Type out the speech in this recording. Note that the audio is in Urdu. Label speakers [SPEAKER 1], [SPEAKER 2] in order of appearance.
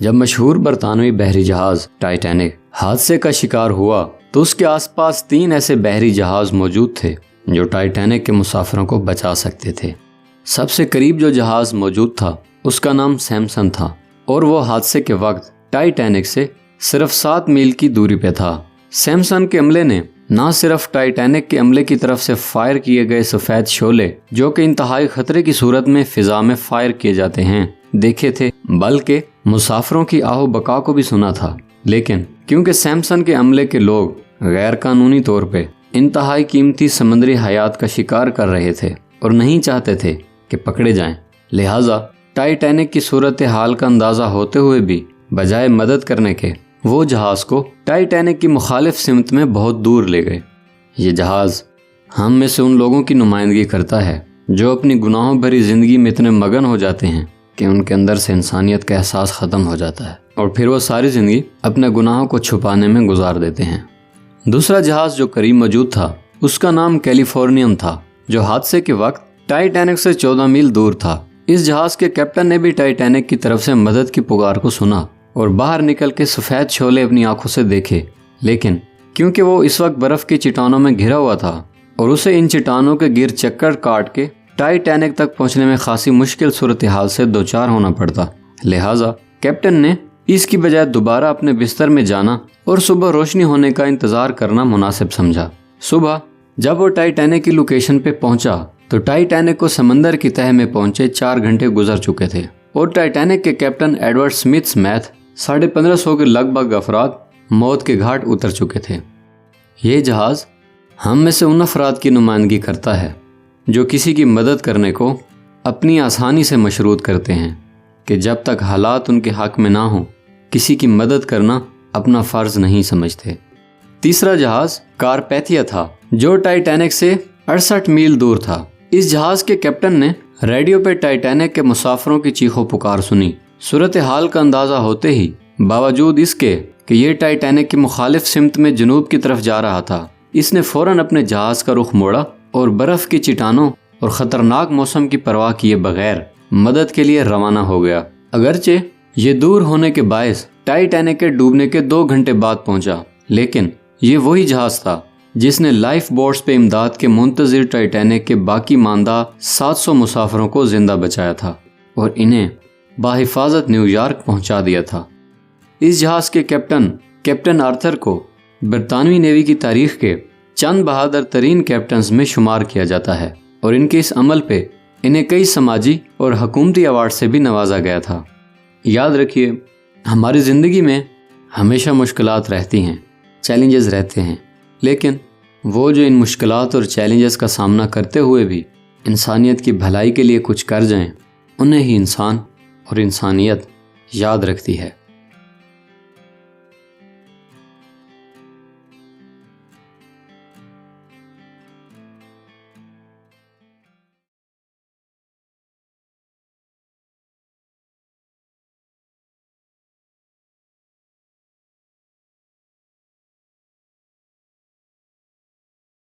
[SPEAKER 1] جب مشہور برطانوی بحری جہاز ٹائٹینک حادثے کا شکار ہوا تو اس کے آس پاس 3 ایسے بحری جہاز موجود تھے جو ٹائٹینک کے مسافروں کو بچا سکتے تھے۔ سب سے قریب جو جہاز موجود تھا اس کا نام سیمسن تھا اور وہ حادثے کے وقت ٹائٹینک سے صرف 7 میل کی دوری پہ تھا۔ سیمسن کے عملے نے نہ صرف ٹائٹینک کے عملے کی طرف سے فائر کیے گئے سفید شعلے جو کہ انتہائی خطرے کی صورت میں فضا میں فائر کیے جاتے ہیں دیکھے تھے، بلکہ مسافروں کی آہ و بقا کو بھی سنا تھا۔ لیکن کیونکہ سیمسن کے عملے کے لوگ غیر قانونی طور پہ انتہائی قیمتی سمندری حیات کا شکار کر رہے تھے اور نہیں چاہتے تھے کہ پکڑے جائیں، لہٰذا ٹائٹینک کی صورتحال کا اندازہ ہوتے ہوئے بھی بجائے مدد کرنے کے وہ جہاز کو ٹائٹینک کی مخالف سمت میں بہت دور لے گئے۔ یہ جہاز ہم میں سے ان لوگوں کی نمائندگی کرتا ہے جو اپنی گناہوں بھری زندگی میں اتنے مگن ہو جاتے ہیں کہ ان کے اندر سے انسانیت کا احساس ختم ہو جاتا ہے اور پھر وہ ساری زندگی اپنے گناہوں کو چھپانے میں گزار دیتے ہیں۔ دوسرا جہاز جو قریب موجود تھا اس کا نام کیلیفورنیم تھا، جو حادثے کے وقت ٹائٹینک سے 14 میل دور تھا۔ اس جہاز کے کیپٹن نے بھی ٹائٹینک کی طرف سے مدد کی پکار کو سنا اور باہر نکل کے سفید شعلے اپنی آنکھوں سے دیکھے، لیکن کیونکہ وہ اس وقت برف کی چٹانوں میں گھرا ہوا تھا اور اسے ان چٹانوں کے گر چکر کاٹ کے ٹائٹینک تک پہنچنے میں خاصی مشکل صورتحال سے دوچار ہونا پڑتا، لہٰذا کیپٹن نے اس کی بجائے دوبارہ اپنے بستر میں جانا اور صبح روشنی ہونے کا انتظار کرنا مناسب سمجھا۔ صبح جب وہ ٹائٹینک کی لوکیشن پہ پہنچا تو ٹائٹینک کو سمندر کی تہہ میں پہنچے 4 گھنٹے گزر چکے تھے اور ٹائٹینک کے کیپٹن ایڈورڈ سمتھ سمیت 1550 کے لگ بھگ افراد موت کے گھاٹ اتر چکے تھے۔ یہ جہاز ہم میں سے ان افراد کی نمائندگی کرتا ہے جو کسی کی مدد کرنے کو اپنی آسانی سے مشروط کرتے ہیں کہ جب تک حالات ان کے حق میں نہ ہوں کسی کی مدد کرنا اپنا فرض نہیں سمجھتے۔ تیسرا جہاز کارپیتھیا تھا جو ٹائٹینک سے 68 میل دور تھا۔ اس جہاز کے کیپٹن نے ریڈیو پہ ٹائٹینک کے مسافروں کی چیخ و پکار سنی۔ صورتحال کا اندازہ ہوتے ہی باوجود اس کے کہ یہ ٹائٹینک کی مخالف سمت میں جنوب کی طرف جا رہا تھا، اس نے فوراً اپنے جہاز کا رخ موڑا اور برف کی چٹانوں اور خطرناک موسم کی پرواہ کیے بغیر مدد کے لیے روانہ ہو گیا۔ اگرچہ یہ دور ہونے کے باعث ٹائٹینک کے ڈوبنے کے 2 گھنٹے بعد پہنچا، لیکن یہ وہی جہاز تھا جس نے لائف بوٹس پہ امداد کے منتظر ٹائٹینک کے باقی ماندہ 700 مسافروں کو زندہ بچایا تھا اور انہیں بحفاظت نیو یارک پہنچا دیا تھا۔ اس جہاز کے کیپٹن آرتھر کو برطانوی نیوی کی تاریخ کے چند بہادر ترین کیپٹنز میں شمار کیا جاتا ہے اور ان کے اس عمل پہ انہیں کئی سماجی اور حکومتی ایوارڈ سے بھی نوازا گیا تھا۔ یاد رکھیے، ہماری زندگی میں ہمیشہ مشکلات رہتی ہیں، چیلنجز رہتے ہیں، لیکن وہ جو ان مشکلات اور چیلنجز کا سامنا کرتے ہوئے بھی انسانیت کی بھلائی کے لیے کچھ کر جائیں، انہیں ہی انسان اور انسانیت یاد رکھتی ہے۔